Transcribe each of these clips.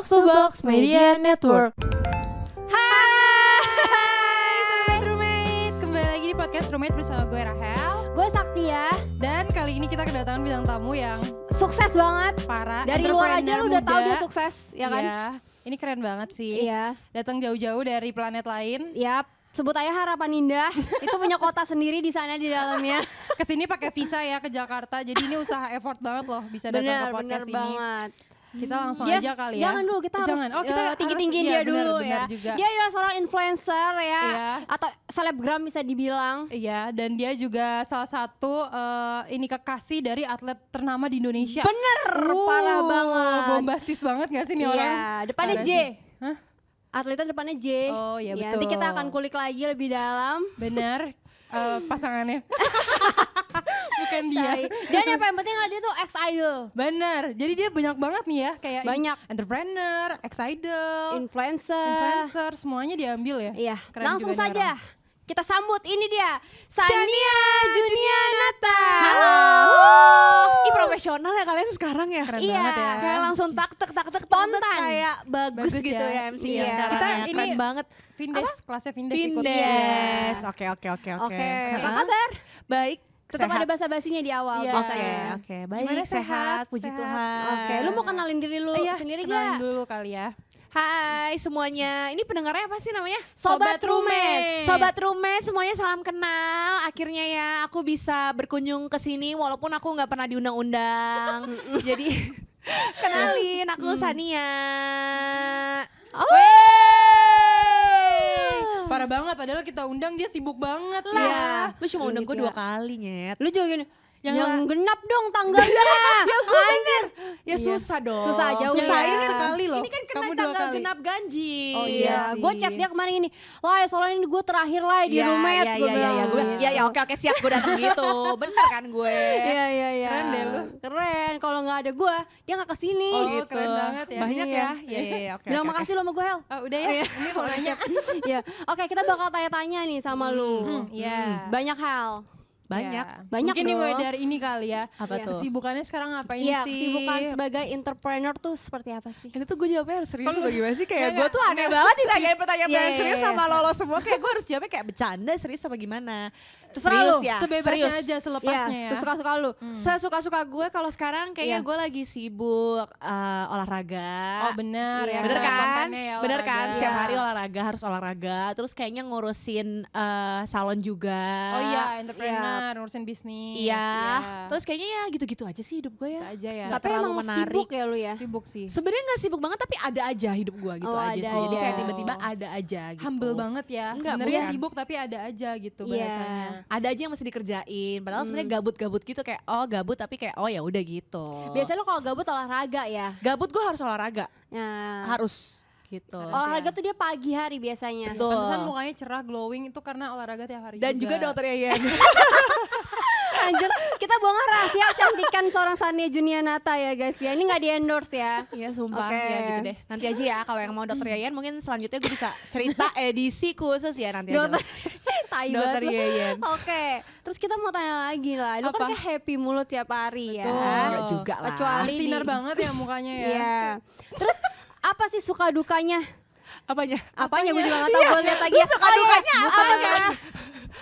Box Media Network. Hai Sobat Roommate, kembali lagi di podcast Roommate bersama gue Rahel. Gue Saktia. Dan kali ini kita kedatangan bintang tamu yang Sukses banget. parah. Dari luar aja lu udah entrepreneur tahu muda. dia sukses, ya kan? Iya, ini keren banget sih. Iya. Datang jauh-jauh dari planet lain. Yap. Sebut aja Harapan Indah. Itu punya kota sendiri di sana di dalamnya. Kesini pakai visa ya ke Jakarta. Jadi ini usaha effort banget loh bisa datang ke Bener podcast ini. banget. Kita langsung Dia- aja kali ya. Jangan dulu, kita harus Jangan. Oh, kita tinggi-tinggiin harus- dia iya, benar, dulu benar ya. juga. Dia adalah seorang influencer ya, Iya. atau selebgram bisa dibilang. Iya, dan dia juga salah satu ini kekasih dari atlet ternama di Indonesia. Bener, parah banget. Bombastis banget gak sih nih orang? Iya, depannya Parah J. sih. Hah? Atletnya depannya J. Oh, iya, Ya, betul. nanti kita akan kulik lagi lebih dalam. Bener, pasangannya. Bukan dia. Tai. Dan yang paling penting adalah dia tuh ex-idol. Bener, jadi dia banyak banget nih ya. Kayak Banyak. entrepreneur, ex-idol, Influencer. influencer, semuanya diambil ya. Iya, Keren langsung juga nih saja orang. kita sambut ini dia, Sania Junianata. Halo. Ih profesional ya kalian sekarang ya. Keren Iya. banget ya. Kayak langsung tak Spontan. kayak bagus, Bagus gitu ya. ya MC-nya Iya. sekarang. Kita ya. ini Keren banget. Vindes, kelasnya Vindes ikut. Vindes. Iya. Oke. Oke, apa Hah? kabar? Baik. Tetap sehat. ada basa-basinya di awal Iya. biasanya. Oke. Baik. Gimana, sehat. sehat? Puji Sehat. Tuhan. Oke, lu mau kenalin diri lu Iya, sendiri kenalin gak? dulu kali ya. Hai semuanya. Ini pendengarnya apa sih namanya? Sobat Roommate. Sobat Roommate semuanya salam kenal. Akhirnya ya aku bisa berkunjung ke sini walaupun aku nggak pernah diundang-undang. Jadi kenalin aku Sania. Parah banget, padahal kita undang dia sibuk banget Iya, lah. lu cuma undang gue Juga. 2 kali nyet. Lu juga gini, Yang yang genap dong tanggalnya. Anjir, ya Iya. susah dong. Susah jauh Susah ya. ini kan sekali loh. Ini kan kena Kamu 2 tanggal kali. genap ganji. Oh, Iya, iya gue sih. chat dia kemarin gini, lah soalnya ini gue terakhir lah di Iya, roommate. Iya, Gua iya, bilang iya, gue. gitu. Iya, oke siap gue datang gitu. Bener kan gue? Iya, iya, iya. Keren deh lu. Keren, kalau nggak ada gue, dia nggak kesini. Oh, Oh, gitu. keren banget ya. Banyak Iya. ya. Iya, iya, oke. Bilang oke, makasih lo sama gue, Hel. Oh, udah ya, ini mau nanya. Iya. Oke, kita bakal tanya-tanya nih sama lu. Iya. Banyak hal. Banyak. Ya. Banyak Mungkin dimulai dong. dari ini kali ya. Apa Iya. tuh? Kesibukannya sekarang ngapain Iya, sih? kesibukan sebagai entrepreneur tuh seperti apa sih? Ini tuh gue jawabnya harus serius atau gimana sih? Kayak Enggak, gue tuh aneh banget ditanyain pertanyaan Iya, iya, serius iya. sama lo semua. Kayak gue harus jawabnya kayak bercanda serius apa gimana. Terserah Serius lu, ya, Sebebasnya serius. aja, selepasnya ya. Sesuka-suka lu. Sesuka-suka gue kalau sekarang kayaknya Iya. gue lagi sibuk olahraga. Oh benar Iya. ya. Bener ada kan? kontennya ya, Bener kan? olahraga. Setiap hari olahraga, harus olahraga. Terus kayaknya ngurusin salon juga. Oh iya, entrepreneur, ngurusin bisnis. Iya. ya. Terus kayaknya ya gitu-gitu aja sih hidup gue Itu ya. aja ya. Nggak Tapi terlalu emang menarik. sibuk ya lu ya? Sibuk sih. Sebenarnya nggak sibuk banget tapi ada aja hidup gue gitu Oh, aja ada sih. Jadi aja. kayak tiba-tiba ada aja gitu. Humble banget ya. Enggak, Sebenarnya bukan. sibuk tapi ada aja gitu Iya. bahasanya. Ada aja yang mesti dikerjain. Padahal sebenarnya gabut-gabut gitu kayak oh gabut tapi kayak oh ya udah gitu. Biasanya lu kalau gabut olahraga ya? Gabut gue harus olahraga. Nah, Harus gitu. olahraga tuh dia pagi hari biasanya. Betul. Pantesan mukanya cerah, glowing itu karena olahraga tiap hari Dan juga dokter Yayan. Anjir, kita bongkar rahasia kecantikan seorang Sania Junianata ya guys ya. Ini nggak di endorse ya. Iya sumpah Oke. ya gitu deh. Nanti aja ya kalau yang mau dokter Yayan mungkin selanjutnya gue bisa cerita edisi khusus ya nanti aja. Dokter, tai Dokter banget lu. Yayan. Oke, terus kita mau tanya lagi lah. Lu kan Apa? kayak happy mulu tiap hari ya. Betul. Enggak juga lah. Kecuali Sinar di- banget ya mukanya ya. Iya. Terus apa sih suka dukanya? Apanya? Apanya gue juga gak tau, gue liat lagi ya. suka dukanya apa? Apanya?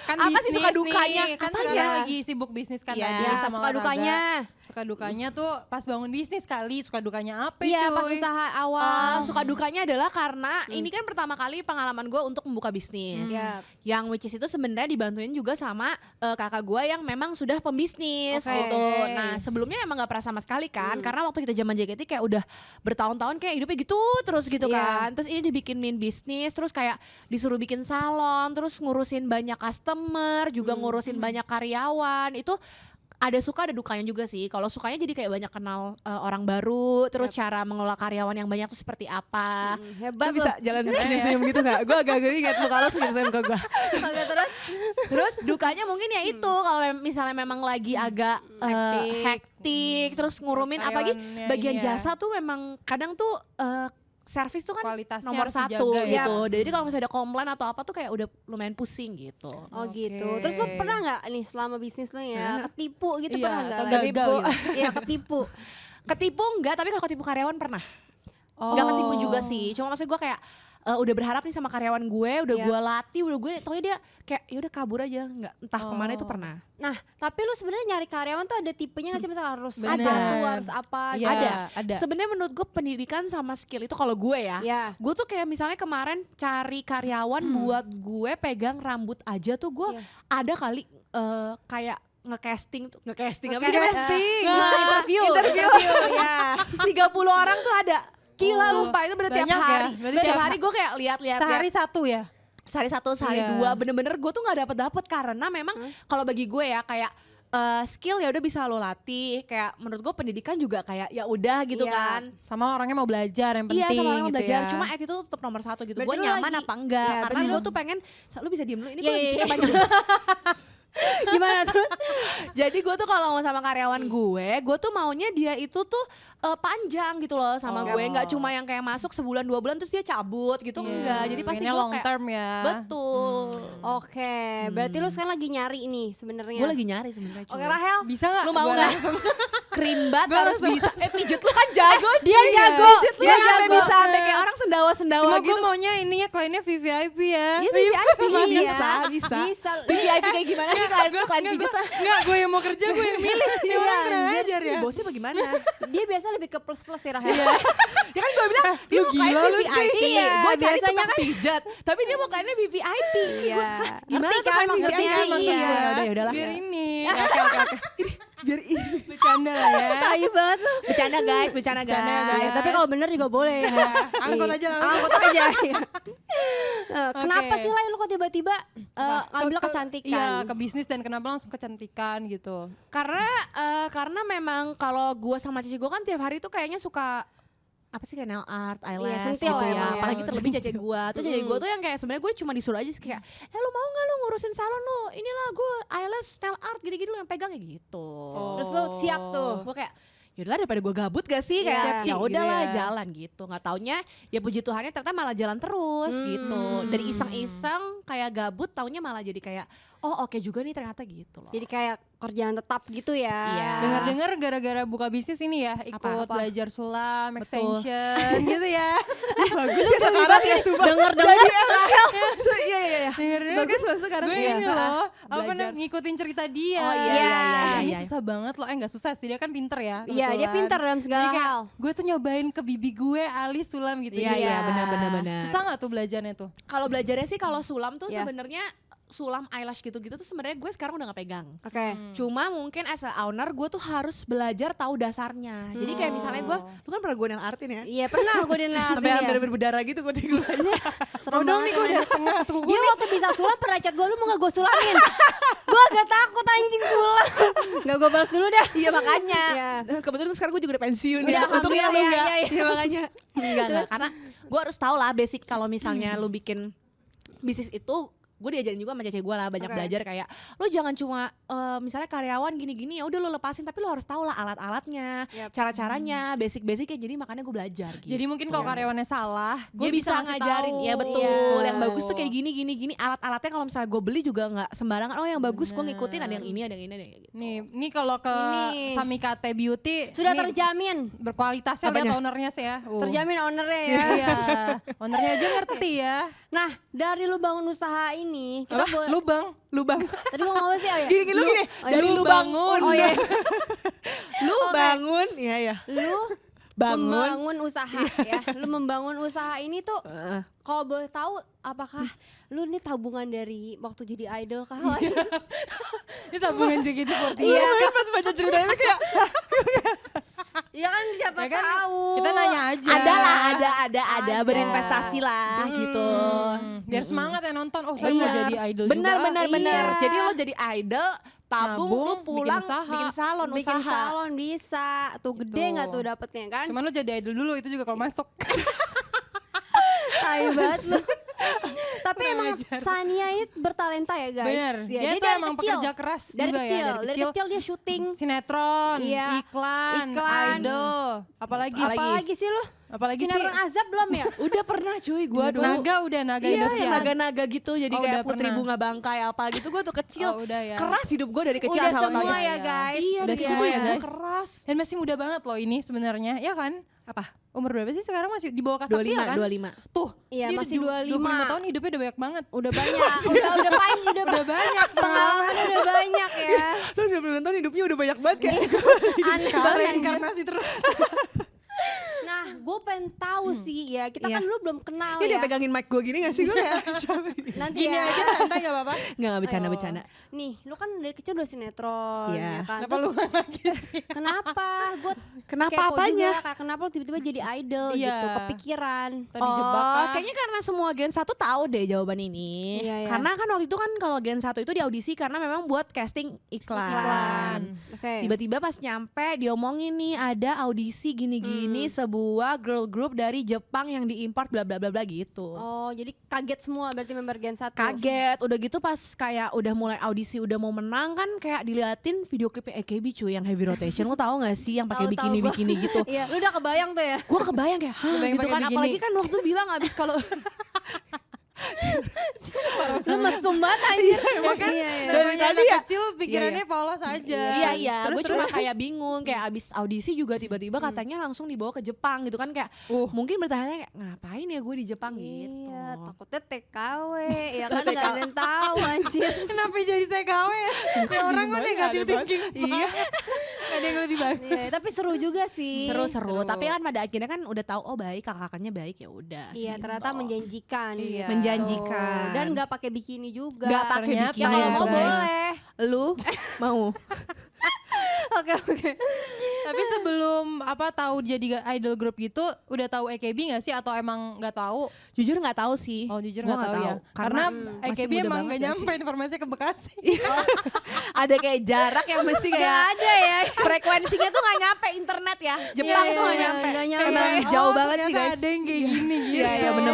Kan Apa sih bisnis suka dukanya? nih, kan Apanya? sekarang lagi sibuk bisnis kan Iya, tadi Ya, sama suka olahraga. dukanya. Suka dukanya tuh pas bangun bisnis kali, suka dukanya apa Iya, cuy? pas usaha awal. Suka dukanya adalah karena ini kan pertama kali pengalaman gue untuk membuka bisnis. Iya. Yang which is itu sebenarnya dibantuin juga sama kakak gue yang memang sudah pembisnis Oke. gitu. Nah sebelumnya emang gak pernah sama sekali kan, karena waktu kita zaman JKT kayak udah bertahun-tahun kayak hidupnya gitu terus gitu Iya. kan. Terus ini dibikinin bisnis, terus kayak disuruh bikin salon, terus ngurusin banyak customer, juga ngurusin banyak karyawan. Itu ada suka ada dukanya juga sih. Kalau sukanya jadi kayak banyak kenal orang baru, terus cara mengelola karyawan yang banyak tuh seperti apa. Hebat Lu bisa loh. jalan senyum-senyum gitu gak? Gue agak ingat muka lo senyum-senyum ke gue. Oke, terus Terus dukanya mungkin ya itu kalau misalnya memang lagi agak hektik, terus ngurumin apalagi Karyawannya bagian ini ya. jasa tuh memang kadang tuh servis tuh kan Kualitasnya nomor harus 1 dijaga ya. gitu. Jadi kalau misalnya ada komplain atau apa tuh kayak udah lumayan pusing gitu. Oh Oke. gitu. Terus lu pernah nggak nih selama bisnis lu ya ketipu gitu Iya, pernah nggak? atau gagal gitu. Iya ketipu. Ketipu enggak, tapi kalau ketipu karyawan pernah. Nggak ketipu juga sih, cuma maksud gue kayak udah berharap nih sama karyawan gue, udah gue latih, udah gue taunya dia kayak ya udah kabur aja, nggak entah kemana itu pernah. Nah, tapi lu sebenarnya nyari karyawan tuh ada tipenya nggak sih, misalnya harus Bener. satu, harus apa? Iya, ada. Sebenarnya menurut gue pendidikan sama skill itu kalau gue ya, gue tuh kayak misalnya kemarin cari karyawan buat gue pegang rambut aja tuh gue ada kali kayak ngecasting apa sih namanya? Interview ya. 30 orang tuh ada. Gila lupa itu berarti tiap Banyak ya? hari. Berarti Tiap tiap hari gue kayak lihat-lihat. Sehari satu ya? Sehari satu, sehari dua. Bener-bener gue tuh gak dapet karena memang kalau bagi gue ya kayak skill ya udah bisa lo latih. Kayak menurut gue pendidikan juga kayak ya udah gitu kan. Sama orangnya mau belajar yang penting. Iya, sama orang mau gitu belajar. ya. Cuma attitude tetap nomor 1 gitu. Berarti Gue lu nyaman lagi- apa enggak? Iya, Karena berarti gue lu- tuh pengen, lu bisa diem dulu. Ini Iya, gue lagi iya, cerita iya. banyak. Gimana terus? Jadi gue tuh kalau mau sama karyawan gue tuh maunya dia itu tuh panjang gitu loh sama gue, nggak cuma yang kayak masuk sebulan 2 bulan terus dia cabut gitu, enggak. Jadi pasti Pengennya gue long kayak term ya. betul. Oke, berarti lu sekarang lagi nyari nih sebenarnya. Gue lagi nyari sebenarnya. Oke, Rahel. Bisa gak? Lu mau Gua nggak? langsung. Krimbat Gua harus langsung- bisa. Pijet lu kan jago. Dia jago. Pijet lu Dia sampai jago. bisa sampai kayak orang sendawa-sendawa Cuma gitu. gue maunya ininya kliennya VVIP ya. Iya VIP Iya. bisa. Bisa. VIP kayak gimana sih klien pijet? Enggak, gue yang mau kerja gue yang milih. Ya orang kurang ajar ya. Bosnya bagaimana? Dia biasa lebih ke plus-plus sih Rahel. Ya kan gue bilang dia mau gila lu, kliennya cuy. VIP. Iya, Gue cari biasanya tukang kan- pijat, tapi dia mau kliennya VVIP. Iya. Gimana Ngerti tuh kan kan maksudnya? maksudnya? Iya. Ya udahlah. Biar ini. Biar ini. Bercanda lah ya. Tai banget lu. Bercanda guys, bercanda Bercanda ya, guys. Ya, guys. tapi kalau bener juga boleh. Angkot aja langsung. Angkot aja. Kenapa Oke. sih Lai lu kok tiba-tiba ngambil Iya, kecantikan? ke bisnis dan kenapa langsung kecantikan gitu. Karena memang kalau gue sama cici gue kan tiap hari tuh kayaknya suka apa sih kayak nail art, eyelash sentil gitu ya, ya. emang ya. Apalagi terlebih cece gue. Tuh cece gue tuh yang kayak sebenarnya gue cuma disuruh aja sih kayak, lu mau nggak lu ngurusin salon lu? Inilah gue eyelash, nail art, gini-gini lu yang pegang ya gitu. Terus lu siap tuh. Gue kayak yaudahlah daripada gue gabut gak sih Iya. kayak Siap, ya udahlah gitu ya. jalan gitu. Nggak taunya ya puji Tuhannya ternyata malah jalan terus gitu. Dari iseng-iseng kayak gabut taunya malah jadi kayak oh oke juga nih ternyata gitu loh. Jadi kayak kerjaan tetap gitu ya. Iya. Dengar-dengar gara-gara buka bisnis ini ya ikut Apa? belajar sulam, Betul. extension gitu ya. bagus ya sekarang ya Denger-denger iya. Dengar-dengar Bagus loh sekarang. gue Iya. ini loh apa Belajar. namanya ngikutin cerita dia. Oh, iya, Ini iya. susah banget loh. Nggak susah sih, dia kan pinter ya. Iya, dia kebetulan. pintar dalam segala Jadi kayak, hal. gue tuh nyobain ke bibi gue alis sulam gitu. Iya, iya, benar. Susah nggak tuh belajarnya tuh? Kalau belajarnya sih kalau sulam tuh Iya. sebenarnya sulam eyelash gitu-gitu tuh sebenarnya gue sekarang udah gak pegang. Oke. Cuma mungkin as a owner gue tuh harus belajar tahu dasarnya. Jadi kayak misalnya gue, lu kan pernah gue nail artin ya? Iya, pernah gue dilihat Sampai hampir berdarah gitu kulit gue. Serem Dong nih banget gue ya. udah setengah tuh. Dia waktu bisa sulap pernah chat gue, lu mau gak gue sulamin? Gue agak takut anjing sulap. Gak gue balas dulu dah. Iya makanya. Iya. Kebetulan sekarang gue juga udah pensiun Udah, ya. Untungnya lu alhamdulillah, enggak. iya, iya. Iya makanya. Enggak. Karena gue harus tahu lah basic kalau misalnya lu bikin bisnis itu. Gue diajarin juga sama cece gue lah banyak Oke. belajar kayak lu jangan cuma misalnya karyawan gini-gini ya udah lu lepasin tapi lu harus tahu lah alat-alatnya, Yap. cara-caranya, basic-basicnya jadi makanya gue belajar gitu. Jadi mungkin kalau karyawannya salah, gue dia bisa ngasih ngajarin tahu. ya betul. Iya. Yang bagus tuh kayak gini alat-alatnya kalau misalnya gue beli juga nggak sembarangan. Oh yang bagus gue ngikutin ada yang ini ada yang ini ada yang gitu. Nih kalau ke Ini. Samikate Beauty Sudah ini terjamin. berkualitasnya lihat Apanya? ownernya sih ya. Terjamin ownernya ya. Iya, ownernya aja ngerti ya. Nah, dari lu bangun usaha ini, kita boleh. Lubang. Tadi gua ngomong sih, oh ya. Gini lu gini Oh, dari iya. lu bangun. Oh iya. Lu bangun iya ya. Lu Bangun. membangun usaha ya. Lu membangun usaha ini tuh kalau boleh tahu apakah lu nih tabungan dari waktu jadi idol kah? Ini tabungan JKT48. Iya, Pas baca ceritanya kayak ya kan siapa Ya kan, tahu. kita nanya aja. ada lah ada Ada. berinvestasi lah gitu. Biar semangat ya nonton. Oh, saya mau jadi idol benar juga. benar. Iya. Jadi lo jadi idol, tabung, Nabung, lu pulang bikin usaha. bikin salon bikin usaha. salon bisa. Tuh gede Gitu. nggak tuh dapetnya kan? Cuman lu jadi idol dulu itu juga kalau masuk. Tai banget lu. Tapi emang Sania ini bertalenta ya guys. Bener. Ya, Dia tuh dari emang kecil. pekerja keras Dari juga kecil, ya. dari kecil dia syuting. Sinetron, Iya. iklan, Iklan. idol. Apalagi? Apalagi sih lu? Apalagi sih? Sinetron Azab belum ya? Udah pernah cuy gua dulu. Naga udah, Naga Iya, Indosiar. yang naga-naga gitu jadi Oh, kayak udah Putri pernah. Bunga Bangkai apa gitu gua tuh kecil. Oh, udah ya. Keras hidup gua dari kecil Udah asal semua taunya. ya guys. Iya, Udah dari semua situ ya, ya guys. keras. Dan masih muda banget loh ini sebenarnya, ya kan? Apa? Umur berapa sih sekarang, masih di bawah Kasakti 25, kan? 25. Tuh, Iya, dia masih 25 tahun hidupnya udah banyak banget. Udah banyak, udah banyak, pengalaman udah banyak ya. Lu udah nonton hidupnya udah banyak banget kayak. Aneh Sekarang banget. reinkarnasi terus. Nah, gue pengen tahu sih ya, kita kan Iya. dulu belum kenal Dia udah ya. pegangin mic gue gini gak sih gue kayak Nanti Gini ya. aja santai gak apa-apa. Enggak Ayo. bercanda. Nih, lu kan dari kecil udah sinetron Iya. ya kan. Kenapa lu Terus lagi sih? kenapa? Gue Kenapa apanya? juga, kayak kenapa lu tiba-tiba jadi idol Iya. gitu, kepikiran. Tadi jebak kah? Kayaknya karena semua Gen 1 tahu deh jawaban ini. Iya, iya. Karena kan waktu itu kan kalau Gen 1 itu di audisi karena memang buat casting iklan. Oke. Tiba-tiba pas nyampe diomongin nih ada audisi gini-gini sebuah girl group dari Jepang yang diimport bla bla bla bla gitu. Oh, jadi kaget semua berarti member Gen 1. Kaget, udah gitu pas kayak udah mulai audisi udah mau menang kan kayak diliatin video klipnya AKB cuy yang heavy rotation. Lo tau gak sih yang pakai Tahu, tahu bikini gitu. Iya, lu udah kebayang tuh ya. Gue kebayang kayak hah Kebayang gitu pakai kan bikini. apalagi kan waktu bilang abis kalau Lu mesum banget anjir. Kan Iya, iya. Dari namanya tadi anak ya? kecil pikirannya polos aja. Iya, gue cuma kayak bingung kayak abis audisi juga tiba-tiba katanya langsung dibawa ke Jepang gitu kan kayak mungkin bertanya kayak ngapain ya gue di Jepang gitu. Iya, takutnya TKW, ya kan nggak ada yang tahu anjir. Kenapa jadi TKW ya? Ya orang kok negatif thinking. Iya, Gak ada yang lebih bagus. Iya, tapi seru juga sih. seru-seru. Tapi kan pada akhirnya kan udah tahu oh baik kakak-kakaknya baik ya udah. Iya, gitu. ternyata menjanjikan. Iya. gitu. Menjanjikan. Dan nggak pakai bikini juga. Nggak pakai Ternyata bikini Ya kalau ya, mau guys. boleh. Lu mau? Oke. Tapi sebelum tahu jadi idol group gitu, udah tahu AKB gak sih atau emang nggak tahu? Jujur nggak tahu sih. Oh jujur Gua nggak tahu ya. Karena masih AKB muda emang banget nggak gak nyampe informasinya ke Bekasi. ada kayak jarak yang mesti Nggak kayak ada ya. frekuensinya tuh nggak nyampe internet ya. Jepang Iya, tuh nggak iya, nyampe. nggak nyampe. Emang Kayak, jauh oh, banget sih ternyata guys. ada yang kayak gini gitu. Iya benar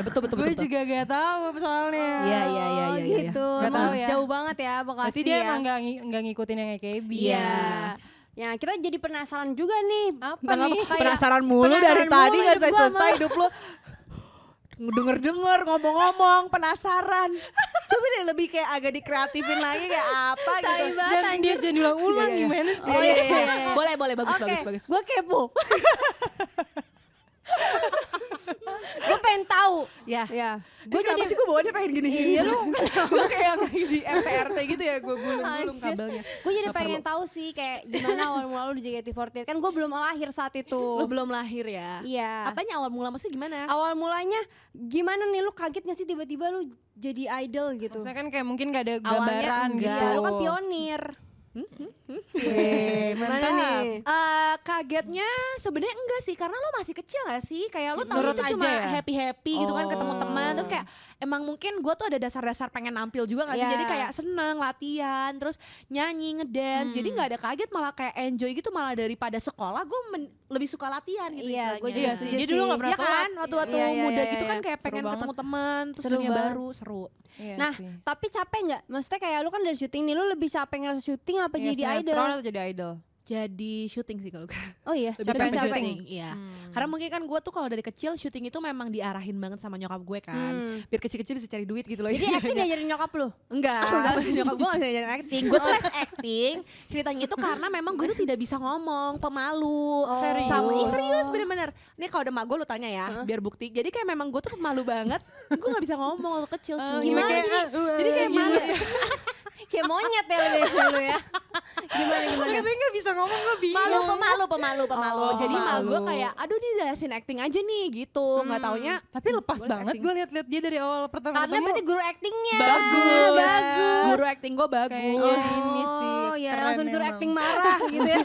betul betul. Gue juga gak tahu soalnya. Iya. Oh, gitu. Nggak Emang tahu ya. jauh banget ya Bekasi. Berarti dia ya. emang nggak ngikutin yang AKB. Iya. Ya, kita jadi penasaran juga nih. Apa nih? Kayak Penasaran mulu dari penasaran tadi mulu nggak hidup gua selesai hidup lu. Denger-denger ngomong-ngomong penasaran. Coba deh lebih kayak agak dikreatifin lagi kayak apa Tai gitu. banget Dan dia anjir. jangan diulang-ulang gimana sih? Oh, iya. Boleh bagus Oke, bagus. gue kepo. Gue pengen tahu. Ya. Ya. Gue jadi sih gue bawaannya pengen gini. Iya, lu Gue kayak yang lagi di MPRT gitu ya gue gulung-gulung Anjir. kabelnya. Gue jadi Nggak pengen tahu sih kayak gimana awal mula lu di JKT48. Kan gue belum lahir saat itu. Lu belum lahir ya? Iya. Apanya awal mula maksudnya gimana? Awal mulanya gimana nih, lu kaget gak sih tiba-tiba lu jadi idol gitu? Maksudnya kan kayak mungkin gak ada Awalnya gambaran enggak. gitu. Iya, lu kan pionir. Mantap. Gimana nih? Kagetnya sebenarnya enggak sih karena lo masih kecil gak sih kayak lo tahu Nurut itu cuma aja ya? happy gitu kan ketemu Oh. teman terus kayak emang mungkin gue tuh ada dasar-dasar pengen nampil juga gak sih Iya. jadi kayak seneng latihan terus nyanyi ngedance jadi nggak ada kaget malah kayak enjoy gitu malah daripada sekolah gue lebih suka latihan gitu Iya, gue istilahnya. juga Iya sih, setuju dia dulu sih. gak pernah Iya kan telat. waktu-waktu Iya, iya, muda iya, gitu iya. kan kayak Seru pengen banget. ketemu teman terus Seru dunia banget. baru seru. Iya Nah, sih. tapi capek nggak? Maksudnya kayak lu kan dari syuting nih, lu lebih capek ngerasa syuting apa Iya, jadi idol? sinetron atau jadi idol? Jadi syuting sih kalau gue. Oh iya, Lebih Capek capek syuting. syuting, iya. Karena mungkin kan gue tuh kalau dari kecil syuting itu memang diarahin banget sama nyokap gue kan. Biar kecil-kecil bisa cari duit gitu loh. Jadi acting diajarin nyokap lu? Enggak, nyokap gue gak diajarin acting. Gue tuh les acting. Ceritanya itu karena memang gue tuh tidak bisa ngomong, pemalu. Serius? Serius bener-bener. Ini kalau udah mak gue lu tanya ya, biar bukti. Jadi kayak memang gue tuh pemalu banget. Gue gak bisa ngomong waktu kecil. cuy. Gimana kayak, Jadi kayak malu. Kayak monyet ya lebih dulu ya. Gimana? Katanya gak bisa ngomong, gue bingung. Pemalu. Oh, Jadi mak gue pemalu. kayak, aduh dia lesin acting aja nih gitu. Nggak taunya. Tapi lepas Gua les banget acting. gue liat-liat dia dari awal pertama Karena ketemu. berarti guru actingnya Bagus. bagus. Guru acting gue bagus. Kayaknya ini sih Oh ya, keren langsung disuruh emang. acting marah gitu ya.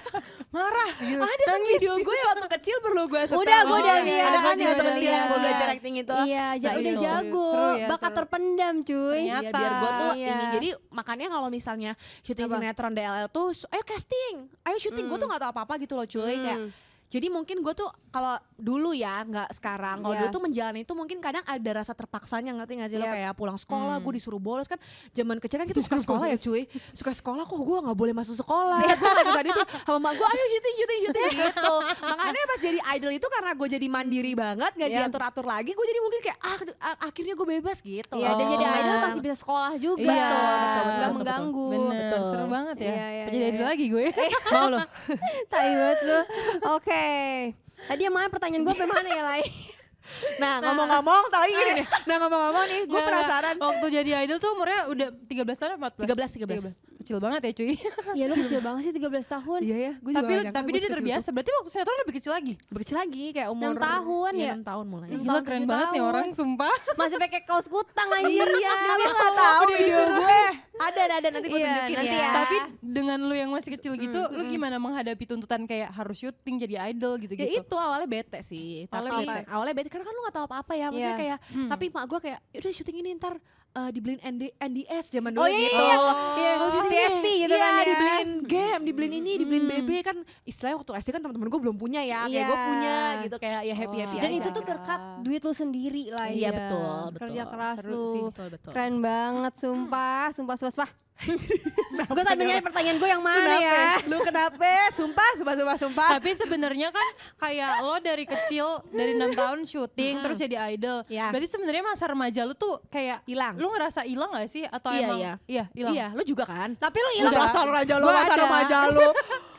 Marah gitu. Ada kan video gue waktu kecil perlu gue setel. Udah, gue udah Oh, lihat. Ada kan Ada waktu udah kecil yang gue lihat. belajar acting itu. Iya, Nah, udah itu. jago. Seru ya, Bakat seru. terpendam cuy. Ternyata. Iya biar gue tuh Iya. ini. Jadi makanya kalau misalnya syuting Apa? sinetron DLL tuh ayo casting, ayo syuting. Gue tuh gak tahu apa-apa gitu loh cuy. Kayak jadi mungkin gue tuh kalau dulu ya nggak sekarang. Kalau Iya. dulu tuh menjalani itu mungkin kadang ada rasa terpaksanya ngerti nggak sih lo Yap. kayak pulang sekolah gue disuruh bolos kan zaman kecil kan kita suka sekolah ya cuy. Suka sekolah kok gue nggak boleh masuk sekolah. Gue kan tadi tuh sama mak gue ayo syuting gitu. Makanya pas jadi idol itu karena gue jadi mandiri banget nggak Yap. diatur-atur lagi. Gue jadi mungkin kayak akhirnya gue bebas gitu. Iya, dan Oh. jadi idol masih bisa sekolah juga. Iya, Nggak betul. mengganggu. Bener, Betul. seru banget ya. Iya, iya, Jadi iya, idol iya. lagi gue. Mau lo? Tai banget lu. Oke, Tadi yang mana pertanyaan gue sampai mana ya, Lai? Nah ngomong-ngomong, tau gini nih. Nah ngomong-ngomong nih, gue Nggak, penasaran. waktu jadi idol tuh umurnya udah 13 tahun atau 14? 13. Kecil banget ya cuy. Iya lu kecil banget sih 13 tahun. Iya ya, gue Tapi dia terbiasa. Berarti waktu sinetron lebih kecil lagi. Lebih kecil lagi, kayak umur 6 tahun ya? 6 tahun mulai. Enam Gila tahun, keren 7 banget nih tahun. orang, sumpah. Masih pakai kaos kutang anjir. Iya, lu gak tahu video gue. Ada nanti gue Iya, tunjukin nanti ya. ya. Tapi dengan lu yang masih kecil gitu, lu gimana menghadapi tuntutan kayak harus syuting jadi idol Ya gitu-gitu? itu awalnya bete sih. Awalnya bete karena kan lu gak tahu apa-apa ya. Maksudnya Iya. kayak, tapi mak gue kayak, udah syuting ini ntar dibeliin NDS zaman dulu Oh iya, gitu. iya. Iya, Kalau Syuting PSP ini, gitu iya, kan ya. dibeliin game, dibeliin ini, dibeliin BB kan istilahnya waktu SD kan teman-teman gue belum punya ya, kayak Iya. gue punya gitu kayak ya happy aja. Dan itu tuh berkat duit lu sendiri lah. Iya betul, Kerja keras Seru lu. sih. betul. Keren banget sumpah. Gue sambil nyari pertanyaan gue yang mana ya? Lu kenapa? Sumpah. Tapi sebenarnya kan kayak lo dari kecil dari 6 tahun syuting terus jadi idol. Iya. Berarti sebenarnya masa remaja lu tuh kayak Hilang. Lu ngerasa hilang gak sih atau Iya, emang iya. hilang? Iya, lu juga kan? Tapi lu hilang. Masa remaja lu, Gua masa ada. remaja lu.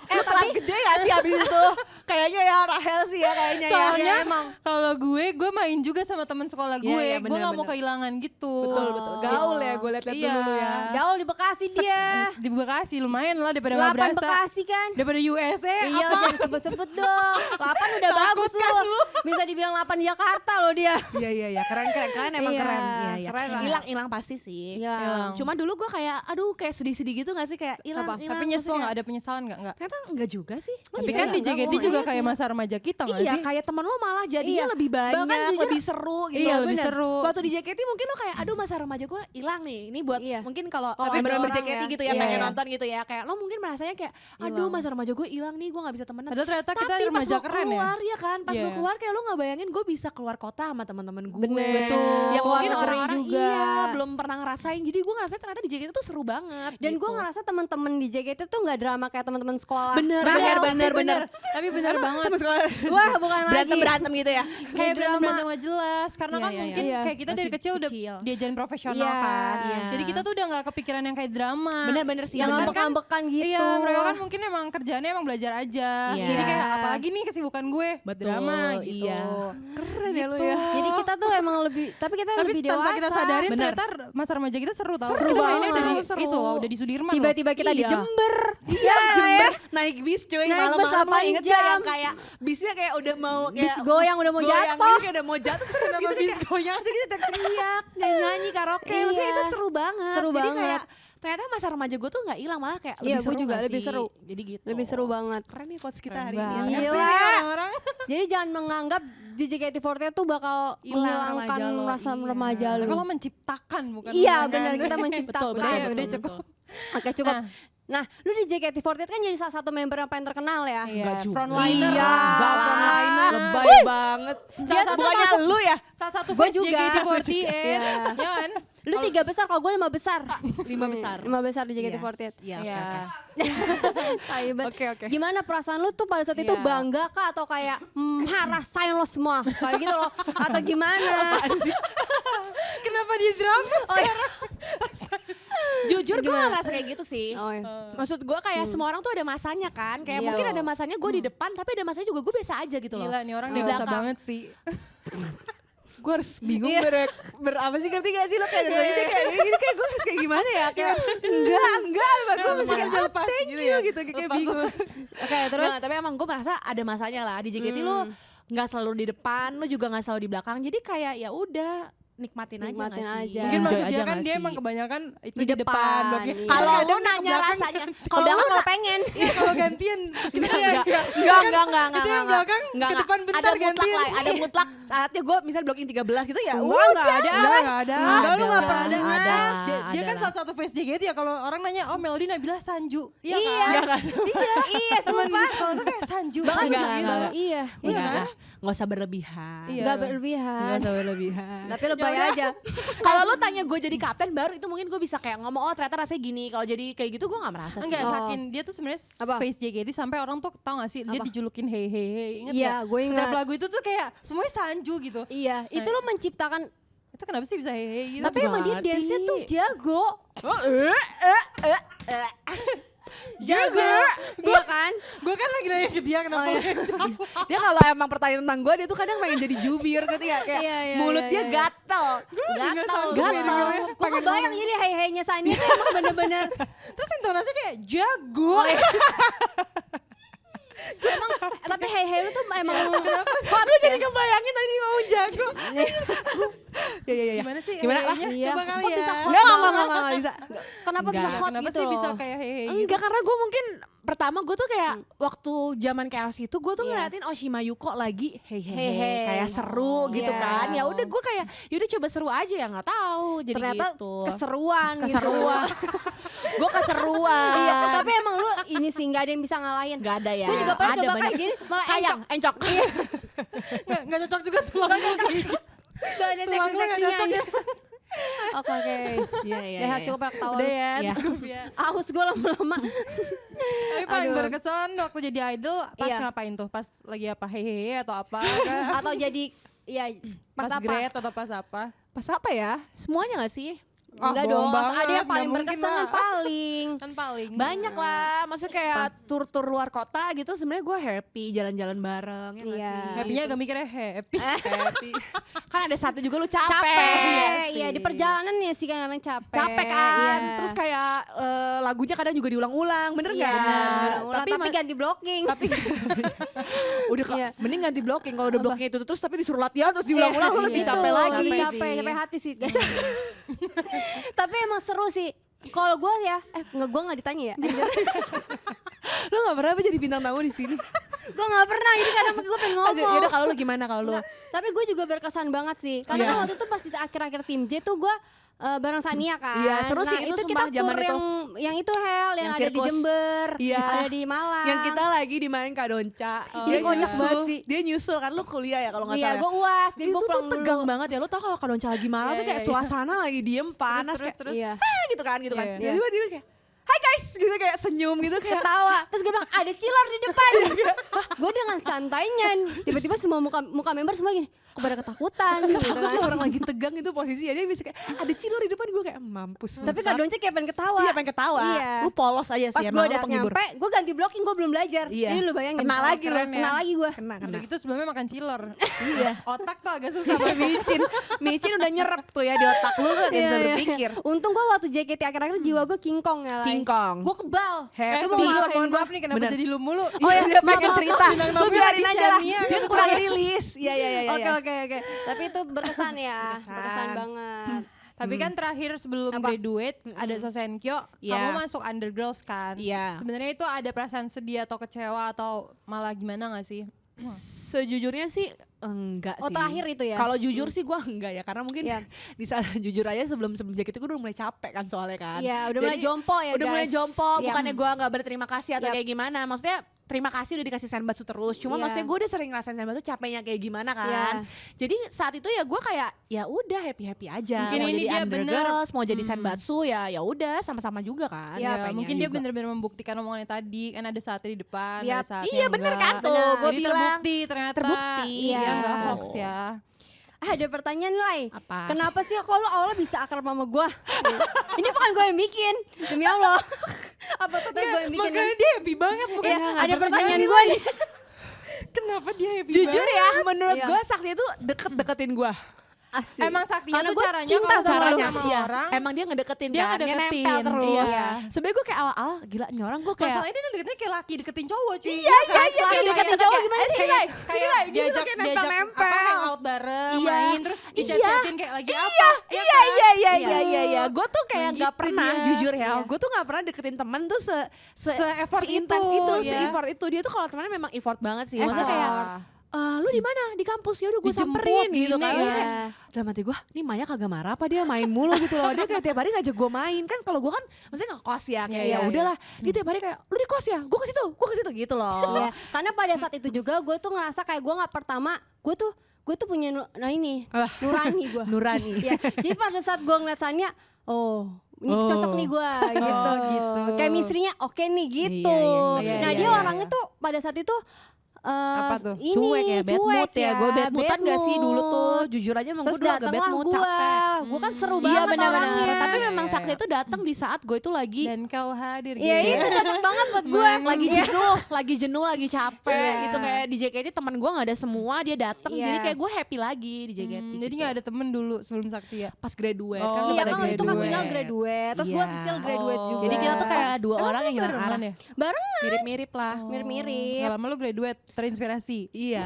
Lu telat gede gak sih abis itu? Kayaknya ya Rahel sih ya kayaknya Soalnya ya. emang. kalau gue main juga sama teman sekolah gue. Iya, iya, Gue gak mau bener. kehilangan gitu. Betul. Gaul ya, gue liat-liat Iya. dulu ya. Gaul di Bekasi dia. Di Bekasi lumayan lah daripada gak 8 berasa. Bekasi kan? Daripada USA Iya, apa? jangan sebut-sebut dong. 8 udah bagus kan lu. Bisa dibilang 8 Jakarta loh dia. Iya, keren emang Iya, keren. Iya. keren lah. Hilang pasti sih. Iya. Cuma dulu gue kayak, aduh kayak sedih-sedih gitu gak sih kayak hilang. Tapi nyesel gak? Ada penyesalan gak? Ternyata enggak juga sih. Tapi Iya, kan di enggak, JKT enggak, juga kayak masa remaja kita gak Iya, sih? kayak teman lo malah jadinya Iya. lebih banyak, Bahkan jujur- lebih seru gitu. Iya, lebih Bener. seru. Waktu di JKT mungkin lo kayak, aduh masa remaja gue hilang nih. Ini buat Iya. mungkin kalau Tapi member-member ada orang JKT ya. gitu ya, Iya, pengen iya. nonton gitu ya. Kayak lo mungkin merasanya kayak, aduh Hilang. masa remaja gue hilang nih, gue gak bisa temenan. Padahal ternyata kita Tapi pas remaja lo keren ya. keluar ya kan, pas lo Iya. keluar kayak lo gak bayangin gue bisa keluar kota sama teman-teman gue. Bener. Betul. Ya mungkin Keluar negeri orang-orang juga. iya belum pernah ngerasain. Jadi gue ngerasa ternyata di JKT tuh seru banget. Dan gitu. gue ngerasa teman-teman di JKT tuh nggak drama kayak teman-teman sekolah. bener. Tapi bener banget. Temen sekolah. Wah, bukan lagi. Berantem gitu ya. Kayak drama. berantem gak jelas. Karena Iya, kan iya, mungkin iya. kayak kita dari Masih kecil udah kecil. diajarin profesional Iya. kan. Iya. Jadi kita tuh udah gak kepikiran yang kayak drama. Bener-bener sih. Yang bener. ngambek-ngambekan gitu. Iya, mereka kan mungkin emang kerjaannya emang belajar aja. Iya. Jadi kayak apalagi nih kesibukan gue Betul, drama gitu. iya. Keren ya lo ya. Jadi kita tuh emang lebih, tapi kita Tapi lebih tanpa dewasa. kita sadarin Bener. ternyata masa remaja kita seru tau. Seru Kita banget. mainnya dari Seru. itu loh, udah di Sudirman loh. Tiba-tiba kita di Iya. Jember. Iya, Jember naik bis cuy, Naik malam-malam bus lo 8 inget gak jam. yang kayak bisnya kayak udah mau kayak Bis goyang udah mau goyang jatuh. gitu, kayak udah mau jatuh seru Kenapa gitu bis kayak- goyang? Terus kita teriak, nyanyi karaoke, maksudnya Iya. itu seru banget. Seru Jadi banget. kayak ternyata masa remaja gue tuh gak hilang, malah kayak Iya, lebih gue seru juga gak lebih sih? seru. Jadi gitu. Lebih seru banget. Keren nih quotes kita Keren hari ini. banget. ya. Gila. Orang-orang. Jadi jangan menganggap di JKT48 tuh bakal Hilang menghilangkan remaja lo, rasa iya. remaja lu. Tapi lo menciptakan bukan Iya menghilangkan. benar, kita menciptakan. Udah ya, udah cukup. Oke cukup. Nah. Nah, lu di JKT48 kan jadi salah satu member yang paling terkenal ya. Iya, Enggak juga. frontliner Iya. lah. Enggak lah, Frontliner. lebay banget. Salah satu Bukannya masuk- lu ya? Salah satu Gua fans juga. JKT48. Iya. Ya kan? Lu 3 besar, kalau gue 5 besar. 5 besar. 5 besar di JKT48. Iya, Iya. Tai banget. Oke. Gimana perasaan lu tuh pada saat itu, Iya. bangga kah atau kayak rasain lo semua kayak gitu loh atau gimana? Kenapa dia drama? Oh, iya. Jujur gue gak ngerasa kayak gitu sih. Oh, iya. Maksud gue kayak semua orang tuh ada masanya kan. Kayak Iya. mungkin ada masanya gue di depan, tapi ada masanya juga gue biasa aja gitu loh. Gila nih orang Di dewasa belakang. banget sih. Gue harus bingung Iya. apa sih, ngerti gak sih lo kayak dari tadi kayak gini, kayak gue harus kayak gimana ya, kayak enggak gue masih kayak jawab thank you gitu, kayak bingung. Oke, terus Nah, tapi emang gue merasa ada masanya lah di JKT lo nggak selalu di depan, lo juga nggak selalu di belakang, jadi kayak ya udah nikmatin aja Nikmatin nggak sih? aja. Mungkin Enjoy maksud dia aja kan nggak dia sih? emang kebanyakan itu Di di depan. depan, Oke. iya. Kalau Kadang lu ke nanya belakang, rasanya, kalau belakang kalau pengen. Iya kalau gantian. Kita enggak, enggak. enggak, Itu yang enggak, belakang ke depan bentar ada mutlak gantian. lah, ada mutlak saatnya gue misal blocking 13 gitu ya. Wah, nggak ada. Enggak ada. Enggak, lu nggak Ada pernah lah, dengar. ada lah, Dia kan ada salah satu fans JKT ya, kalau orang nanya oh Melody Nabila Sanju. Iya Iya. kan? Iya, Teman di sumpah. sekolah tuh kayak Sanju. Bahkan Sanju enggak, gitu. enggak. Iya, Iya Enggak kan? lah, nggak usah berlebihan. Iya. Enggak berlebihan. Nggak usah berlebihan. Tapi lebay aja. Kalau lu tanya gue jadi kapten baru itu mungkin gue bisa kayak ngomong oh ternyata rasanya gini. Kalau jadi kayak gitu gue nggak merasa sih. Enggak, Oh. saking dia tuh sebenarnya Apa? face JKT sampai orang tuh tau gak sih dia Apa? dijulukin hey hey hey. Ingat Iya, nggak? gue ingat. Setiap lagu itu tuh kayak semuanya Sanju gitu. Iya, itu lo menciptakan. Itu kenapa sih bisa hey hey gitu? Tapi emang dia Mati. dance-nya tuh jago. Oh, Jaga. Iya kan? Gue kan lagi nanya ke dia kenapa iya. Dia kalau emang pertanyaan tentang gue, dia tuh kadang pengen jadi jubir gitu ya, kayak Iya, iya, mulutnya iya, iya. gatel. Gatal. Gatal. Gue kebayang jadi hey-hey-nya Sania tuh emang bener-bener Terus intonasi kayak jago. emang tapi hey-hey lu tuh emang Kok lu jadi kebayangin tadi mau jago? Ya. Gimana sih? Gimana? hey-hey-nya? Iya. Coba kali Kok ya. bisa hot Enggak bisa. Kenapa bisa Enggak. hot Kenapa gitu sih bisa loh? kayak hey-hey gitu? Enggak, karena gue mungkin pertama gue tuh kayak waktu zaman chaos itu gue tuh Iya. ngeliatin Oshima Yuko lagi Hey-hey. kayak seru gitu Iya. kan. Ya udah gue kayak yaudah coba seru aja ya, nggak tahu jadi Ternyata gitu. keseruan gitu. Gue keseruan. Iya, tapi emang lu ini sih nggak ada yang bisa ngalahin. Gak ada ya. Gue juga pernah Ada coba banyak. kayak gini, malah Kayang, encok. Nggak cocok juga tulang lu kayak gitu. Gak ada Tulang lu nggak seksi-seksinya cocok aja. Oke. Iya iya. Ya cukup ya ketawa. Udah ya, Iya. cukup ya. Aus gue lama-lama. Tapi paling Aduh. berkesan waktu jadi idol pas Iya. ngapain tuh? Pas lagi apa hehehe atau apa? Atau jadi ya Pas pas apa? grade atau pas apa? Pas apa ya? Semuanya gak sih? Enggak bohong dong, banget, ada yang nggak paling mungkin berkesan lah. kan paling. Kan paling Banyak lah, maksudnya kayak tur-tur luar kota gitu sebenarnya gue happy jalan-jalan bareng ya nggak Iya. sih? Happy-nya agak Terus- mikirnya happy. happy. Kan ada satu juga lu capek. Capek, sih. iya di perjalanan ya sih kadang capek. Capek kan, Iya. terus kayak lagunya kadang juga diulang-ulang, bener Iya, gak? bener-bener. tapi ma- ganti blocking. tapi udah Iya. mending ganti blocking. Kalau udah blocking itu terus tapi disuruh latihan terus diulang-ulang lu lebih Itu, capek lagi. lebih Capek capek, sih. capek hati sih. Tapi emang seru sih. Kalau gue ya, gue nggak ditanya ya. Lu gak pernah apa jadi bintang tamu di sini? Gue nggak pernah. Jadi kadang gue pengen ngomong. Yaudah kalau lu gimana kalau lu? Nggak, tapi gue juga berkesan banget sih. Karena Iya. kan waktu itu pas di akhir-akhir tim J tuh gue bareng Sania kan. Iya, seru sih, itu itu sumpah kita zaman tour itu. yang itu Hel, yang ada di sirkus. Jember, Iya. ada di Malang. Yang kita lagi dimain Kak Donca. Ini kocak nyusul. banget sih. Dia nyusul kan, lu kuliah ya kalau nggak Iya, salah. gue uas, jadi Itu gue tuh pulang tegang dulu. banget ya. Lu tau kalau Kak Donca lagi marah Iya, tuh kayak iya, iya. suasana lagi diem panas kayak terus. Iya. gitu kan gitu kan. Iya. Tiba-tiba dia kayak hai guys gitu kayak senyum gitu kayak Ketawa, terus gue bilang ada chiller di depan. Gue dengan santainya, tiba-tiba semua muka member semua gini, kok pada ketakutan gitu takut kan. lu orang lagi tegang itu posisinya dia bisa kayak ada cilor di depan gue kayak mampus. Tapi Kak Donce kayak pengen ketawa. Iya pengen ketawa. Iya. Lu polos aja sih Pas gue emang lu udah penghibur. nyampe, gue ganti blocking, gue belum belajar. Iya. Jadi lu bayangin. Kena lagi lu. keren ya. Kena lagi gue. Kena Udah gitu sebelumnya makan chiller. Iya. Otak tuh agak susah. Micin udah nyerap tuh ya di otak lu gak bisa Iya, iya. berpikir. Untung gue waktu JKT akhir-akhir jiwa gue King Kong ya. King Kong. Gue kebal. Happy. Lu mau mohon ngalahin gue. maaf nih kenapa Bener. jadi lu mulu. Oh iya dia pengen maaf, cerita. bintang Lu tamu biarin lagi aja lah. Shania. Dia kurang rilis. Iya iya iya. Oke. Tapi itu berkesan ya. Berkesan banget. Tapi kan terakhir sebelum Apa? graduate ada Sosenkyo, Iya. kamu masuk Undergirls kan? Iya. Sebenarnya itu ada perasaan sedih atau kecewa atau malah gimana gak sih? Sejujurnya sih enggak Oh sih. terakhir itu ya? Kalau jujur sih gue enggak ya karena mungkin Iya. di saat jujur aja sebelum JKT itu gue udah mulai capek kan soalnya kan. Iya udah mulai Jadi, jompo ya udah guys. mulai jompo, Iya. bukannya gue nggak berterima kasih atau Yap. kayak gimana. Maksudnya terima kasih udah dikasih senbatsu terus. Cuma Iya. maksudnya gue udah sering ngerasain senbatsu capeknya kayak gimana kan. Iya. Jadi saat itu ya gue kayak ya udah happy aja. Mungkin mau ini jadi dia Undergirls, mau jadi senbatsu ya udah sama-sama juga kan. Iya, capeknya Mungkin dia juga. bener-bener membuktikan omongannya tadi, kan ada saatnya di depan, Yap. ada saatnya Iya bener kan enggak. tuh, gue Jadi bilang. terbukti ternyata Terbukti. dia Iya. nggak hoax ya. Ada pertanyaan Lai. Apa? Kenapa sih kok lu awalnya bisa akrab sama gue? Ini bukan gue yang bikin, demi Allah. Apa tuh gue yang bikin? Makanya dia happy banget bukan? Iya, ada pertanyaan gue nih. Kenapa dia happy Jujur banget? ya, menurut Iya. gue Sakti itu deket-deketin gue. Asik. Emang Saktia Karena tuh gua caranya cinta kalau sama caranya lu. sama Iya, orang, emang dia ngedeketin dia kan, ngedeketin. nempel terus. Iya. Sebenernya gue kayak awal-awal, gila nih orang gue kayak masalahnya dia deketnya kayak laki deketin cowok cuy. Iya, kayak deketin cowok gimana sih? Kayak Lai, gitu diajak kayak diajak nempel-nempel. apa hangout bareng, Iya. main terus Iya. dichat-chatin kayak lagi apa? Iya, kan? iya. Gue tuh kayak Nah, nggak gitu pernah, dia. jujur ya. Iya. Gue tuh nggak pernah deketin temen tuh Se-effort intens itu, itu, iya. se-effort itu. Dia tuh kalau temennya memang effort banget sih. Maksudnya Effort. kayak, lu di mana? Di kampus ya udah gue Dijemput, samperin gitu kan. gini, Lu ya. kayak, dalam hati gue, nih Maya kagak marah apa dia main mulu gitu loh. Dia kayak tiap hari ngajak gue main kan. Kalau gue kan, maksudnya nggak kos ya. Kayak Iya, ya iya. udahlah. Dia tiap hari kayak, lu di kos ya? Gue ke situ gitu loh. Iya, karena pada saat itu juga gue tuh ngerasa kayak gue nggak pertama, gue tuh punya nurani gue. Nurani. Iya, jadi pada saat gue ngeliat Sania, ini Oh. cocok nih gue gitu. gitu. Chemistry-nya oke nih gitu. Iya, iya, iya, Nah iya, dia iya, orangnya iya. tuh pada saat itu Apa tuh? Ini, Cuek ya, bad mood ya. Gue bad moodan gak sih dulu tuh? Jujur aja emang gue Terus dulu agak bad datanglah mood, gue. capek. Gue kan seru Iya banget benar-benar. orangnya. Tapi memang Iya, Sakti iya. itu datang di saat gue itu lagi Dan kau hadir Iya gitu. itu cocok banget buat gue. lagi jenuh, lagi capek Iya. gitu kayak di JKT teman gue nggak ada semua, dia datang Iya. jadi kayak gue happy lagi di JKT. Jadi gitu. nggak ada temen dulu sebelum Sakti ya? Pas graduate Oh, kan Iya pada kan itu kan graduate. final graduate. Terus gue Iya. Sisil graduate juga. Jadi kita tuh kayak dua orang yang hilang Barengan arah. ya? barengan Mirip-mirip lah. mirip-mirip. Gak lama lu graduate, terinspirasi. Iya.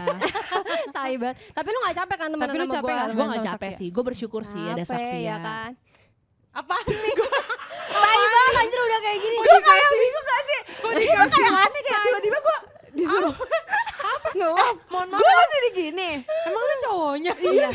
Tai banget. Tapi lu gak capek kan teman Tapi lu sama capek gue? nggak Gue temenan nggak sama capek Sakti sih. Gue bersyukur sih ada Sakti ya ya. kan. Apaan nih? Tai banget anjir udah kayak gini. Gue kayak bingung gak sih? Gue kayak aneh kayak tiba-tiba gue disuruh ngelap. Mohon maaf. Gue masih di gini. Emang lu cowoknya? Iya.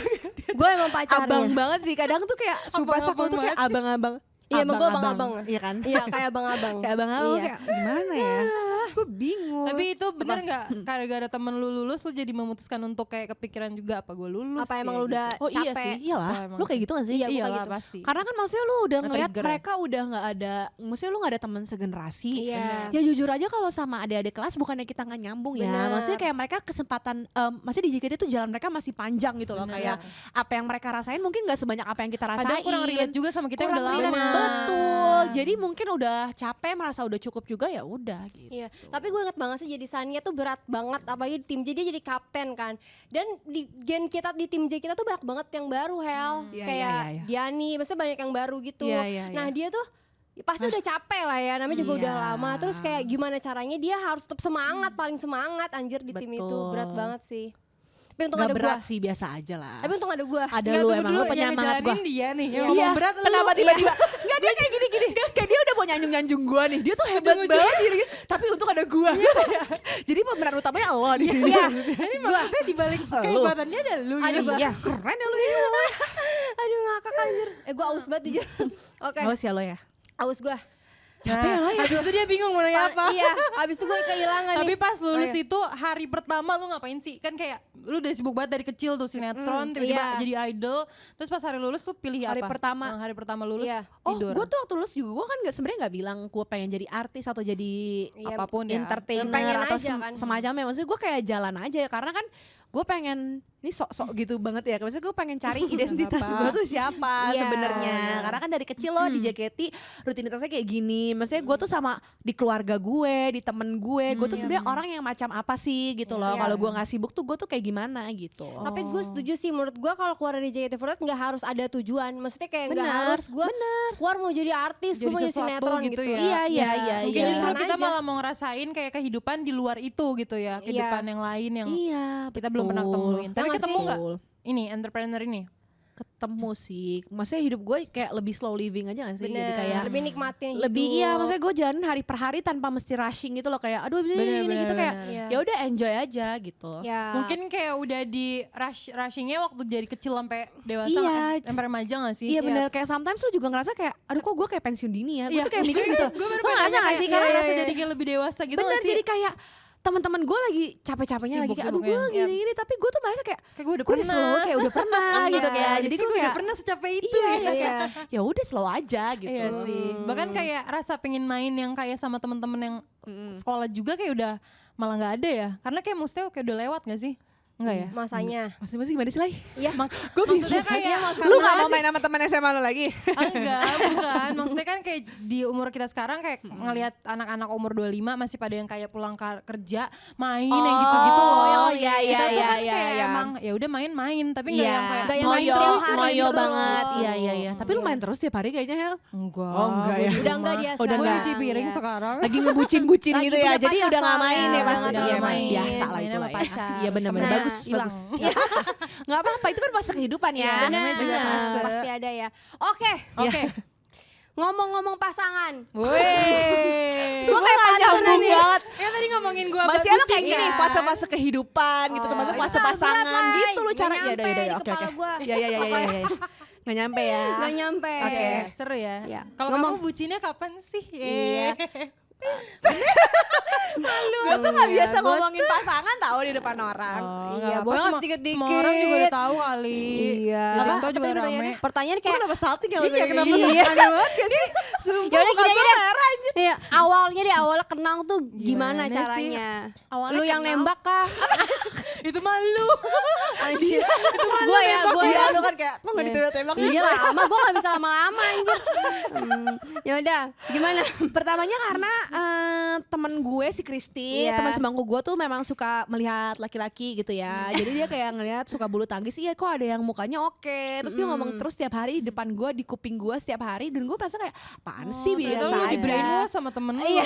Gue emang pacarnya. Abang banget sih. Kadang tuh kayak sumpah Abang-abang Sakti tuh kayak banget sih. abang-abang. Iya, emang gue abang-abang. Iya kan? Iya kayak abang-abang. Kayak abang-abang Iya. kayak gimana ya? Gue bingung. Tapi itu bener nggak? Gara-gara temen lu lulus, lu jadi memutuskan untuk kayak kepikiran juga apa gue lulus? Apa ya emang lu gitu. udah Oh iya capek? sih, iyalah. Oh, emang Lu kayak gitu gak sih? Iya, gua Iya kayak lah gitu. pasti. Karena kan maksudnya lu udah ngeliat Nge-trigger ya? mereka udah gak ada, maksudnya lu gak ada teman segenerasi. Iya. Ya jujur aja kalau sama adik-adik kelas bukannya kita gak nyambung ya. Bener. Maksudnya kayak mereka kesempatan, maksudnya di JKT itu jalan mereka masih panjang gitu loh. Bener. Kayak apa yang mereka rasain mungkin gak sebanyak apa yang kita rasain. Kadang kurang relate juga sama kita yang udah Kurang lama. relate, betul. Jadi mungkin udah capek, merasa udah cukup juga ya udah gitu. Iya, tapi gue inget banget sih jadi Sania tuh berat banget apalagi di tim J dia jadi kapten kan. Dan di gen kita di tim J kita tuh banyak banget yang baru Hel. Iya, Kayak iya, iya. Diani, maksudnya banyak yang baru gitu. Iya, iya, Nah, iya. dia tuh ya pasti udah capek lah ya, namanya juga Iya. udah lama. Terus kayak gimana caranya dia harus tetap semangat, paling semangat anjir di tim itu. Betul. Berat banget sih. Tapi untung Gak ada berat gua. sih, biasa aja lah. Tapi untung ada gua. Ada Nggak, lu tunggu emang, dulu, lu yang penyemangat gue. ngejalanin dia nih, yang Iya, ngomong berat lu. kenapa tiba-tiba Enggak, dia kayak gini-gini kayak dia udah mau nyanjung-nyanjung gua nih. Dia tuh hebat banget gini, tapi untung ada gua. Jadi pemeran utamanya lo di sini. Iya. Ini maksudnya dibalik kehebatannya ada lu. Ada gitu. gua. Iya, keren ya lu ini. Aduh ngakak anjir. Gua aus banget jujur. Oke, Awas ya lo ya. aus gua. Capek lah ya. Habis itu dia bingung mau nanya apa. Iya, abis itu gue kehilangan Tapi nih. pas lulus Oh, iya. itu hari pertama lu ngapain sih? Kan kayak lu udah sibuk banget dari kecil tuh sinetron, tiba-tiba iya. jadi idol. Terus pas hari lulus lu pilih Hari apa? pertama. Hari pertama lulus Iya. Oh, tidur. gue tuh waktu lulus juga gue kan sebenarnya nggak bilang gue pengen jadi artis atau jadi Iya, apapun ya. entertainer pengen atau aja kan. semacamnya. Maksudnya gue kayak jalan aja karena kan gue pengen ini sok-sok gitu banget ya. Maksudnya gue pengen cari identitas apa-apa. gue tuh siapa Iya. sebenarnya. Karena kan dari kecil loh di JKT rutinitasnya kayak gini. Maksudnya gue tuh sama di keluarga gue, di temen gue tuh sebenarnya orang yang macam apa sih gitu loh. Iya. Kalau gue nggak sibuk tuh gue tuh kayak gimana gitu. Tapi gue setuju sih, menurut gue kalau keluar dari JKT48 nggak harus ada tujuan. Maksudnya kayak nggak Benar, harus gue keluar mau jadi artis, gue Jadi mau jadi sesuatu sinetron gitu gitu. ya. Iya. Mungkin Iya. justru Jalan kita aja. malah mau ngerasain kayak kehidupan di luar itu gitu ya. Kehidupan yang lain yang Iya, kita belum pernah ketemuin. Tapi nggak ketemu sih? nggak ini entrepreneur ini? Ketemu sih, maksudnya hidup gue kayak lebih slow living aja gak sih? Bener, Jadi kayak lebih nikmatin hidup. lebih iya, maksudnya gue jalan hari per hari tanpa mesti rushing gitu loh, kayak aduh ini Bener, gitu kayak Iya. ya udah enjoy aja gitu. Ya. Mungkin kayak udah di rushingnya waktu dari kecil sampai dewasa, Iya, sampai remaja gak sih? Iya bener, kayak sometimes lu juga ngerasa kayak aduh kok gue kayak pensiun dini ya. Gue Iya. tuh kayak mikir gitu. Gue baru Lu ngerasa gak sih? Karena ngerasa jadi kayak lebih dewasa gitu bener gak sih? jadi kayak teman-teman gue lagi capek-capeknya lagi kayak aduh gue Sibuk-sibuknya. gini-gini, tapi gue tuh merasa kayak Kayak gue udah gue udah pernah. slow, kayak udah pernah gitu kayak. Jadi Jadi gue gue kayak udah pernah secapek itu iya, ya. iya, kayak, ya udah slow aja gitu. Iya sih. Bahkan kayak rasa pengen main yang kayak sama temen-temen yang sekolah juga kayak udah malah nggak ada ya. Karena kayak maksudnya kayak udah lewat gak sih? Enggak ya? Masanya. Masing-masing gimana sih Lai? Iya. Gue Maksudnya kayak lu gak mau main sama temen SMA lu lagi? enggak, bukan. Maksudnya kan kayak di umur kita sekarang kayak ngelihat anak-anak umur 25 masih pada yang kayak pulang kerja main yang gitu-gitu loh. Yang iya, iya, kita tuh kan iya, kayak iya. emang ya udah main-main tapi enggak yang kayak Nggak yang main ngoyo, tiap hari ngoyo gitu. banget. Iya, iya, iya. Tapi lu main terus tiap hari kayaknya Hel. enggak. Oh, enggak ya. Udah enggak dia Udah sekarang. Gue enggak. nyuci piring Iya. sekarang. Lagi ngebucin-bucin Lagi gitu ya. punya Jadi pacar udah gak main soalnya. ya pasti. Udah Iya, nggak main. biasa lah Mainnya itu sama lah ya. pacar. Iya benar-benar Nah, bagus, hilang. bagus. Gak apa-apa, itu kan fase kehidupan ya. Iya, namanya juga benar. fase. Pasti ada ya. Oke, Oke. ngomong-ngomong pasangan. Weh. Gue kayak pantun nyambung aja. banget. Ya tadi ngomongin gue Masih lu kayak gini, fase-fase kehidupan gitu, termasuk itu fase berat, pasangan Lai. gitu lu Nggak cara. Ya nyampe udah, ya di udah, oke, kepala oke. gua. Ya, ya, ya, ya, ya. Nggak nyampe ya. Gak nyampe. Oke, seru ya. Iya. Kalau Ngomong. kamu bucinnya kapan sih? Iya. Gue tuh gak biasa ngomongin pasangan tahu di depan orang. Iya, nggak bos apa-apa, mah dikit-dikit. Semua orang juga udah tahu kali. Iya. Yang Apa? tahu juga Apa tadi rame. Pertanyaan Kayak kayak kenapa salting kalau Iya, kenapa iya. Aneh banget gak sih? ya udah gini aja deh. Iya, awalnya kenal tuh gimana Gimana sih? caranya? Awalnya Lu yang kenal. nembak kah? Itu malu. Anjir. Gue ya, gue Iya, ya. lu kan kayak kok gak ditembak-tembak sih? Iya lama, gue gak bisa lama-lama anjir. Ya udah, gimana? Pertamanya karena temen gue si Kristi, Iya. teman sebangku gue tuh memang suka melihat laki-laki gitu ya. Jadi dia kayak ngelihat suka bulu tangkis, iya kok ada yang mukanya oke. Terus dia ngomong terus setiap hari di depan gue, di kuping gue setiap hari. Dan gue merasa kayak apaan sih Ternyata biasa lu di aja. brainwash sama temen lu. Iya.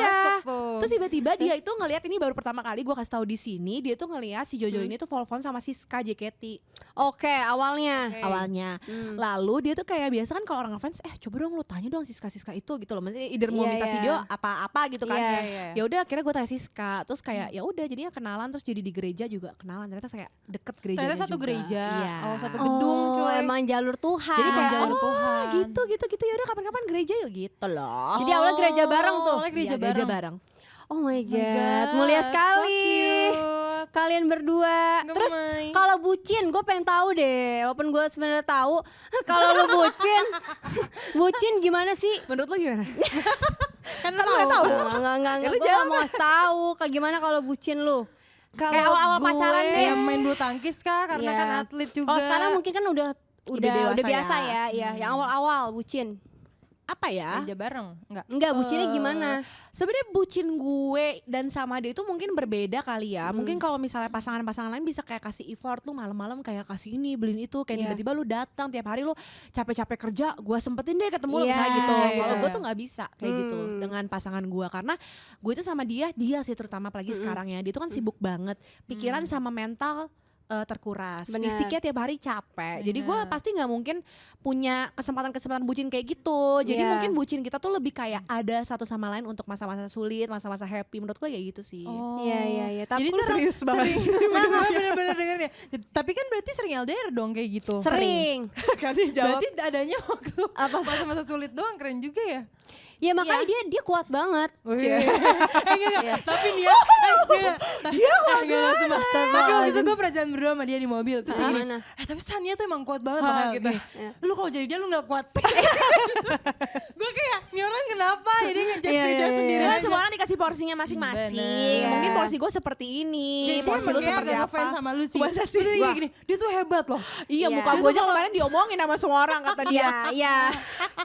Masuk tuh. Terus tiba-tiba dia itu ngelihat ini baru pertama kali gue kasih tahu di sini, dia tuh ngelihat si Jojo ini tuh follow sama Siska JKT Oke, awalnya. awalnya. Lalu dia tuh kayak biasa kan kalau orang ngefans, coba dong lu tanya dong Siska gitu loh. Maksudnya either mau Iya, minta iya. video apa-apa gitu kan. Iya, iya. Ya udah akhirnya gue tanya Siska, terus kayak ya udah jadinya kenalan, terus jadi di gereja juga kenalan. Ternyata kayak deket gerejanya Ternyata satu juga. gereja. Iya. Oh, satu gedung Oh, cuy. emang jalur Tuhan. Jadi kayak jalur Tuhan. gitu ya udah kapan-kapan gereja yuk gitu loh. Jadi awalnya gereja bareng tuh. Awalnya gereja Iya, bareng. bareng. Oh my god, God, mulia so sekali. cute. Kalian berdua. Gemoy. Terus kalau bucin, gue pengen tahu deh. Walaupun gue sebenarnya tahu, kalau lu bucin, bucin gimana sih? Menurut lo gimana? Kan Kan lu nggak tahu. Enggak, Ya lu gue jawab. mau ngasih tahu. Kayak gimana kalau bucin lu? Kalau Kayak awal-awal gue- pacaran deh. Yang main bulu tangkis kah? Karena Iya. kan atlet juga. Kalau sekarang mungkin kan udah dewasa biasa ya. ya. Yang awal-awal bucin. apa ya? gereja bareng. Enggak. Enggak, bucinnya gimana? Sebenarnya bucin gue dan sama dia itu mungkin berbeda kali ya. Mungkin kalau misalnya pasangan-pasangan lain bisa kayak kasih effort lu malam-malam kayak kasih ini beliin itu, kayak Iya. tiba-tiba lu datang tiap hari lu capek-capek kerja, gue sempetin deh ketemu lu Iya, misalnya gitu. iya. Kalau gue tuh nggak bisa kayak gitu dengan pasangan gue karena gue itu sama dia sih terutama apalagi sekarang ya. Dia tuh kan sibuk banget, pikiran sama mental terkuras, Bener. fisiknya tiap hari capek. Jadi gue pasti nggak mungkin punya kesempatan bucin kayak gitu. Jadi Iya. mungkin bucin kita tuh lebih kayak ada satu sama lain untuk masa-masa sulit, masa-masa happy. Menurut gue kayak gitu sih. Iya. Tapi Jadi Lu serius banget. bener-bener dengerin ya. Tapi kan berarti sering LDR dong kayak gitu. sering. Kan dijawab. Berarti adanya waktu masa-masa sulit doang, keren juga ya. Ya makanya dia kuat banget. Enggak. Tapi dia enggak cuma. Tapi waktu itu gue pernah jalan berdua sama dia di mobil. Terus dia gini, Gimana? tapi Sania tuh emang kuat banget loh Hel. gitu. Gini, lu kalau jadi dia lu gak kuat. Gue kayak, ini orang kenapa? Jadi ngejak Iya, cerita iya, sendiri Kan aja. semua orang dikasih porsinya masing-masing. Bener. Mungkin porsi gue seperti ini, Dia porsi lu emang kayak seperti agak apa? ngefans sama lu sih. Masa sih? Terus dia Wah. gini, dia tuh hebat loh. Iya, Iya. muka Dia gue tuh aja kalau- kemarin diomongin sama semua orang kata dia. Iya.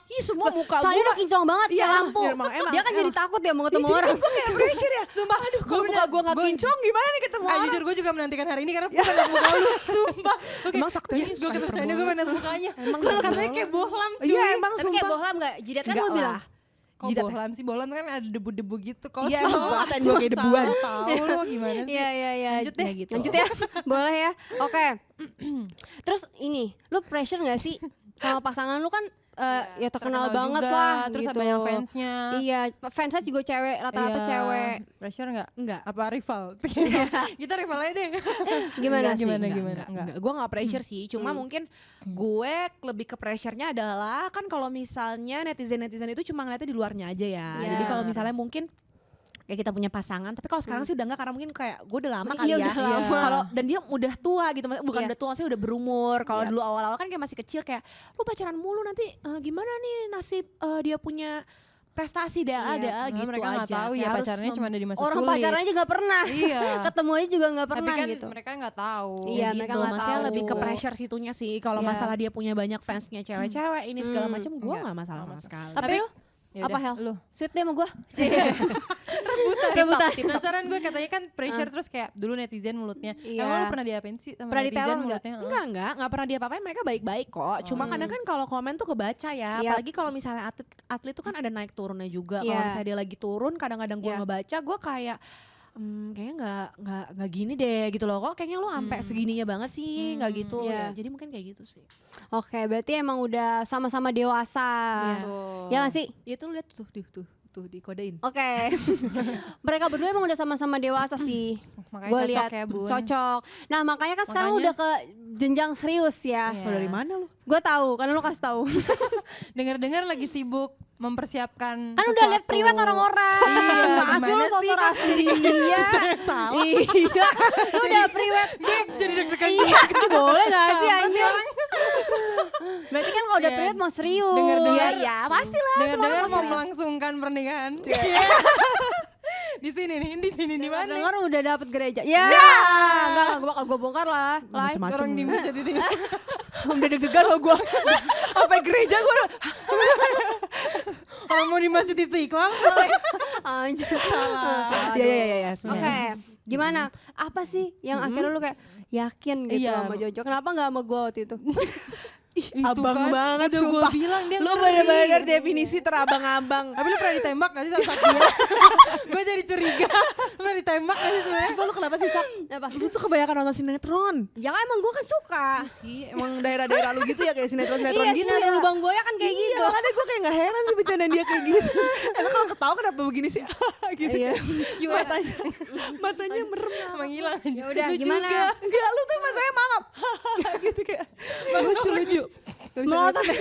Ih, semua muka Soalnya gue. udah kinclong banget Iya, kayak lampu. emang, Dia kan jadi takut ya mau ketemu Jadi orang. gue kayak pressure ya. Sumpah, aduh, kalau muka gue gak kinclong gimana nih ketemu orang? Jujur gue juga menantikan hari ini karena gue pengen liat muka lu. Sumpah. Emang saktinya Yes, gue suka kepercayaan hyperbole. gue pengen liat mukanya. Emang Gue gak katanya boleh. kayak bohlam cuy. Iya, emang Tapi kayak sumpah. bohlam gak? Jidat kan Enggak gue bilang. lah. Kok Jidat ya? bohlam sih? Bohlam kan ada debu-debu gitu. Kalau Iya, emang salah, kelihatan gue kayak debuan. Tahu lo gimana sih? Iya. Lanjut deh. gitu. Lanjut ya. Boleh ya. Oke. Terus ini, lu pressure gak sih sama pasangan lu kan ya terkenal banget juga, lah terus gitu. banyak fansnya. Iya, fansnya juga cewek, rata-rata Iya. cewek. Pressure nggak? Enggak. Apa rival? Kita rival aja deh. Gimana Enggak sih? sih, Gimana? Enggak. Gue gak pressure sih, cuma mungkin gue lebih ke pressure-nya adalah kan kalau misalnya netizen-netizen itu cuma ngeliatnya di luarnya aja ya. Iya. Jadi kalau misalnya mungkin kayak kita punya pasangan, tapi kalau sekarang sih udah enggak karena mungkin kayak gue udah lama kali Iya, ya. udah lama. Kalau dan dia udah tua gitu, bukan Iya. udah tua, maksudnya udah berumur. Kalau Iya. dulu awal-awal kan kayak masih kecil kayak lu pacaran mulu nanti gimana nih nasib dia punya prestasi Iya. ada gitu mereka aja. nggak tahu ya Kayak harus pacarnya cuma ada di masa Orang sulit. pacaran aja gak pernah. Iya. Ketemu aja juga gak Tapi pernah kan gitu. mereka nggak tahu. Iya, gitu. mereka nggak Maksudnya tahu. lebih ke pressure situnya sih. Kalau Iya. masalah dia punya banyak fansnya cewek-cewek ini segala macam, gue Enggak. nggak masalah sama sekali. Tapi lu Yaudah, apa Hel? Lu. Sweet deh sama gue. Rebutan. Penasaran gue katanya kan pressure terus kayak dulu netizen mulutnya. Iya. Emang lu pernah diapain sih sama Pernah netizen diteror mulutnya? Enggak pernah dia apa-apain, mereka baik-baik kok. Cuma kadang kan kalau komen tuh kebaca ya. Iya. Apalagi kalau misalnya atlet tuh kan ada naik turunnya juga. Kalau Iya. misalnya dia lagi turun, kadang-kadang gue Iya. ngebaca, gue kayak kayaknya nggak gini deh gitu loh. Kok kayaknya lu sampai segininya banget sih, nggak gitu. Iya. Ya, jadi mungkin kayak gitu sih. Oke, berarti emang udah sama-sama dewasa. Tuh. Ya gak sih? Ya tuh lihat tuh dikodein. Oke. Mereka berdua emang udah sama-sama dewasa sih. Makanya Gue cocok lihat ya, Bun. cocok. Nah, makanya kan sekarang Makanya- udah ke jenjang serius ya. Iya. Lo dari mana lu? Gue tahu, karena lu kasih tahu. Dengar-dengar lagi sibuk mempersiapkan Kan udah liat priwet orang-orang. Iya, Masih lu gimana sih, sosok asli. Iya. Iya. Lu udah priwet. jadi deg-degan Iya. Boleh gak sih anjir? Berarti kan kalau udah priwet mau serius. Dengar-dengar. Iya, pastilah. dengar-dengar semua mau serius. melangsungkan pernikahan. Di sini nih, di mana? Dengar udah dapet gereja. Ya. Enggak bakal gue bongkar lah. Live. Macem-macem. Orang di masjid itu. Udah deg-degan loh gue. Sampai gereja gue. Orang mau di masjid itu iklan. Anjir salah. Iya. Oke, gimana? Apa sih yang akhirnya lu kayak yakin gitu Iya. sama Jojo? Kenapa nggak sama gue waktu itu? Abang kan, banget udah sumpah. gue bilang dia Lu ngeri. bener-bener definisi terabang-abang. Tapi lu pernah ditembak gak sih sama Saktia? Gue jadi curiga. Lu pernah ditembak gak sih sebenarnya? Sumpah lu kenapa sih Sak? Apa? Lu tuh kebanyakan nonton sinetron. Ya kan emang gue kan suka. Sih, emang daerah-daerah lu gitu ya kayak sinetron-sinetron Iya, gitu sinetron ya. lubang buaya kan kayak Iya, gitu. makanya gue kayak gak heran sih bercandaan dia kayak gitu. Emang kalau ketawa kenapa begini sih? Gitu. Iya. Matanya merem. Menghilang aja. Ya udah Lu gimana? juga. Enggak, lu tuh masanya mangap. Gitu kayak lucu-lucu. Melotot deh.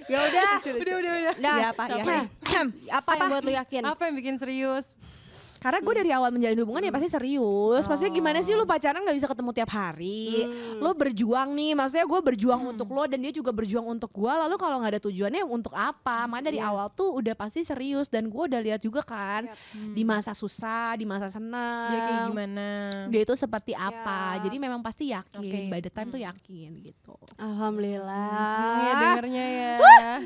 Ya udah. Udah. Dah. Ya, apa, ya. Oke. Apa yang buat lu yakin? Apa yang bikin serius? Karena gue dari awal menjalin hubungan ya pasti serius. Maksudnya gimana sih lu pacaran gak bisa ketemu tiap hari. Lu berjuang nih, maksudnya gue berjuang untuk lo dan dia juga berjuang untuk gue. Lalu kalau gak ada tujuannya untuk apa? Makanya dari awal tuh udah pasti serius. Dan gue udah lihat juga kan di masa susah, di masa senang. Dia kayak gimana? Dia itu seperti apa. Jadi memang pasti yakin. Oke. By the time tuh yakin gitu. Alhamdulillah. Seneng ya dengernya ya.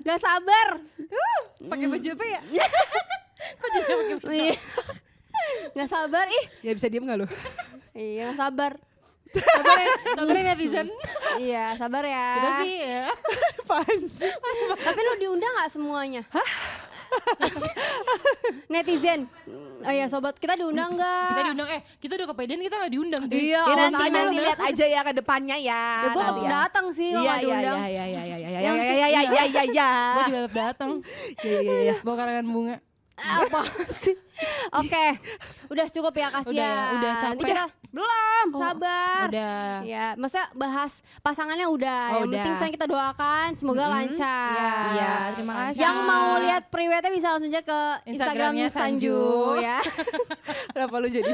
Gak sabar. Pakai baju apa ya? Kok jadi pakai baju? Iya. Gak sabar ih. Ya bisa diem gak lu? Iya gak sabar. Sabarin netizen. Iya sabar ya. Kita sih ya. Tapi lu diundang gak semuanya? Netizen. Oh iya sobat, kita diundang gak? Kita diundang, kita udah kepedean kita gak diundang. cuy. Iya, Ya awas nanti aja lu. lihat aja ya ke depannya ya. Ya gue tetap Nanti ya. datang sih kalau gak diundang. Gue juga tetap datang. Iya. Bawa karangan bunga. Apa sih? Oke, udah cukup ya Kasia. Udah capek. Nanti kita belum, sabar. Udah. Ya, maksudnya bahas pasangannya udah. Oh, Yang udah. penting sekarang kita doakan semoga lancar. Iya, terima kasih. Yang mau lihat priwetnya bisa langsung aja ke Instagramnya Instagram Sanju ya. Kenapa lu jadi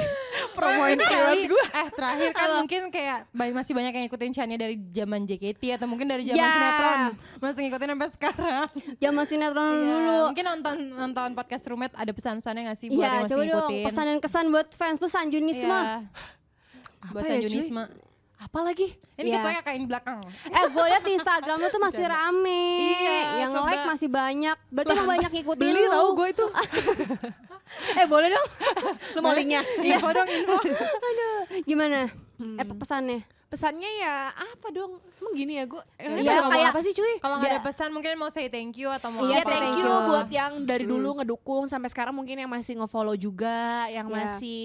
promoin priwet gue? Terakhir kan mungkin kayak masih banyak yang ngikutin Chania dari zaman JKT atau mungkin dari zaman Ya. sinetron. Masih ngikutin sampai sekarang. Zaman sinetron Iya, dulu. mungkin nonton podcast Roommate ada pesan-pesannya gak sih buat yang Iya, masih coba dong ngikutin? pesan dan kesan buat fans tuh Sanjunisme. Iya. Buat Apa ya, Sanjunisme. Apa lagi? Ini Iya. ketuanya kain belakang. Gue liat di Instagram lu tuh masih rame. Iya, yang coba. like masih banyak. Berarti emang banyak ngikutin Beli lu. tahu gue itu. Boleh dong. Lu mau linknya? Info dong, info. Aduh, gimana? Pesannya? Pesannya ya apa dong? Emang gini ya gue? Iya, kayak apa sih cuy? Kalau nggak ada pesan mungkin mau say thank you atau mau Iya, apa? say Thank thank you you. buat yang dari dulu ngedukung sampai sekarang mungkin yang masih nge-follow juga, yang Iya. masih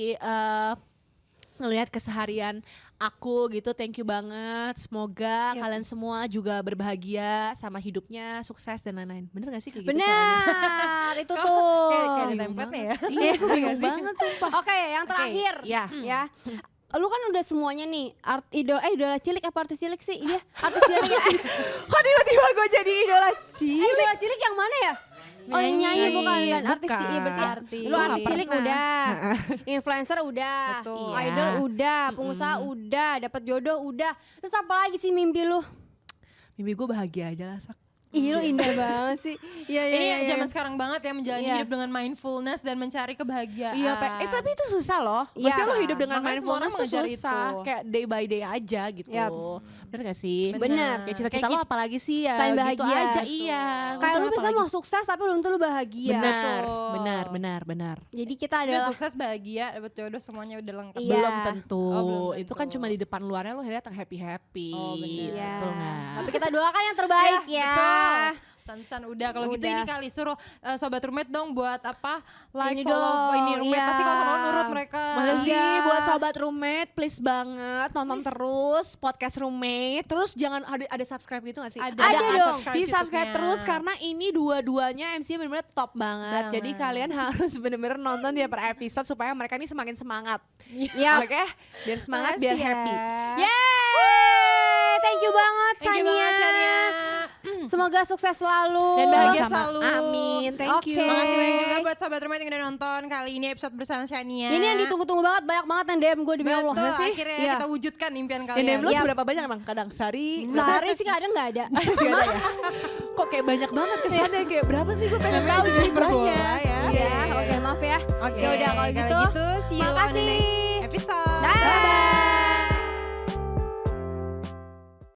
ngelihat keseharian aku gitu. Thank you banget. Semoga kalian semua juga berbahagia sama hidupnya, sukses dan lain-lain. Bener gak sih kayak gitu caranya? Benar, itu tuh. Kayak ada template-nya ya. Iya, gue bingung banget sumpah. Oke, yang terakhir. Ya. Ya. Lu kan udah semuanya nih idola cilik apa artis cilik sih? Iya, artis cilik ya. Kok tiba-tiba gue jadi idola cilik? Idola cilik yang mana ya? Oh yang nyanyi bukan kan artis Bukan. iya berarti Artis. lu artis Nggak cilik pernah. udah, influencer udah, Betul. Iya. idol udah, pengusaha udah, dapat jodoh udah. Terus apa lagi sih mimpi lu? Mimpi gue bahagia aja lah, Sak. Ih lu indah banget sih. Iya iya. Ini iya. zaman sekarang banget ya menjalani Iya. hidup dengan mindfulness dan mencari kebahagiaan. Iya, tapi itu susah loh. Iya. Maksudnya lo hidup dengan Makanya semua mindfulness orang tuh mengejar susah. itu. Kayak day by day aja gitu. Yap. Bener gak sih? Bener. Kayak cita-cita Kayak lo apalagi sih ya Selain gitu bahagia. aja. Betul. Iya. Kayak lu Udah, misalnya apalagi. mau sukses tapi belum tentu lu bahagia. Benar, Betul. benar. Jadi kita Udah adalah sukses bahagia dapat jodoh semuanya udah lengkap. Iya. Belum tentu. Oh, belum Itu kan tentu. cuma di depan luarnya lo lihat happy-happy. Oh, bener. Iya. Betul nggak? Tapi kita doakan yang terbaik ya. Betul. Pesan udah kalau gitu Udah. ini kali suruh sobat roommate dong buat apa like Ini follow dong, ini roommate iya. pasti kalau mau nurut mereka. Masa sih Iya. buat sobat roommate please banget nonton terus podcast roommate. Terus jangan ada subscribe gitu gak sih? Ada dong. subscribe Di subscribe YouTube-nya. terus karena ini dua-duanya MC bener-bener top banget. Banget. Jadi kalian harus bener-bener nonton dia per episode supaya mereka ini semakin semangat. Iya. Oke? Biar semangat, biar Makasih ya. happy. Yeay, thank you banget Thank you Sania. banget Shania. Semoga sukses selalu. Dan bahagia Sama. selalu. Amin, thank you. Oke. Makasih banyak juga buat Sobat Rumah yang udah nonton kali ini episode bersama Shania. Ini yang ditunggu-tunggu banget, banyak banget yang DM gue demi Allah. Betul, sih? akhirnya Iya. kita wujudkan impian Yang kalian. DM lu Iya. seberapa banyak emang? Kadang sehari. Sehari sih kadang nggak ada. Masih ada ya? Kok kayak banyak banget kesannya kayak berapa sih gue pengen tahu juga jumlahnya berbola ya. Iya, oke maaf ya. Oke, Ya udah kalau gitu. see you on the Makasih. next episode. Dah. Bye-bye.